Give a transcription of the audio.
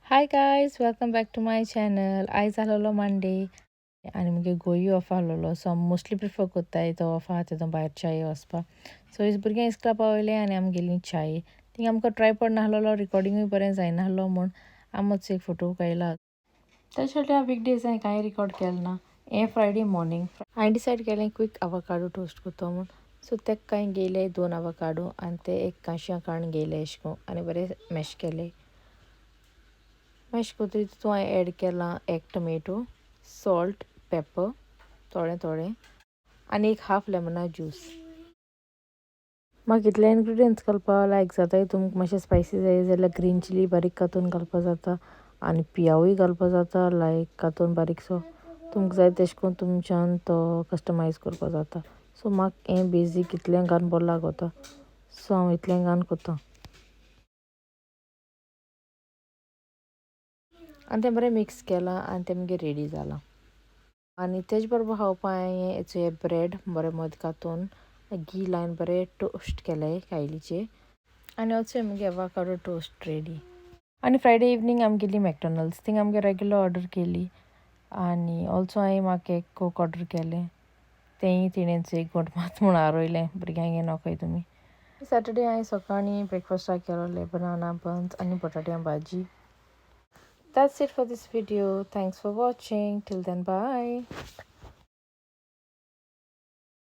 High guys welcome back to my channel. आयज आसलो Monday आनी मुगे गोई ऑफ आसलो सो हांव मोस्टली प्रिफर कोत्ताय तो ऑफ आहा तेदो भायर चाये वचपाक. सो इज भुरग्यां इस्कुला पावयलें आनी आमी गेलीं चाये. थिंग आमकां ट्रायपॉड नासलो रिकॉर्डिंगूय बरें जायनासलो म्हूण आमी मातसो एक फोटो कायला. तेच्या फाटल्यान वीक डेज हांवें कांय रिकॉर्ड केलें ना. हें फ्रायडे मॉर्निंग हांवें डिसायड केलें क्वीक आवोकाडो टोस्ट कोतो म्हूण. सो तेका कांय घेयले 2 आवोकाडो आनी ते एक कांशा काडून घेयले अशें करून आनी बरें मॅश केले. मॅश कोतरी तितून हांवें एड केलां एक टोमॅटो, सॉल्ट, पेपर थोडें आनी एक हाफ लेमना ज्यूस. म्हाका इतले इन्ग्रिडियंट्स घालपा लायक जाताय. तुमकां मातशें स्पायसी जाय जाल्यार ग्रीन चिली बारीक कातून घालपा जाता आनी पियावूय घालपा जाता लायक कातून बारीकसो. तुमकां जाय तेशें करून तुमच्यान तो कस्टमायज करपा जाता. सो म्हाका हें बेजीक इतलें घालून बरो लागोता सो हांव इतलें घालून कोतां आनी तें बरें मिक्स केलां आनी तें मगे रेडी जालां. आनी तेजे बरोबर खावपा हांवें हेचो ब्रेड बरें मद कातून घी लावन बरें टोस्ट केलें कायलीचेर आनी ऑल्सो मुगे एवाकाडो टोस्ट रेडी. आनी फ्रायडे इवनींग आमी गेलीं मॅकडॉनल्ड्स. थिंग आमगे रेग्युलर ऑर्डर केली आनी ऑल्सो हांवें म्हाका एक कोक ऑर्डर केलें. तेंय तिणेंच एक घोट मात म्हूण आरोयलें भुरग्यांक हें नोकोय तुमी. सॅटर्डे हांवें सकाळीं ब्रेकफास्टाक केलोलें बनाना बन्स आनी बटाट्या भाजी. That's it for this video. Thanks for watching. Till then, bye.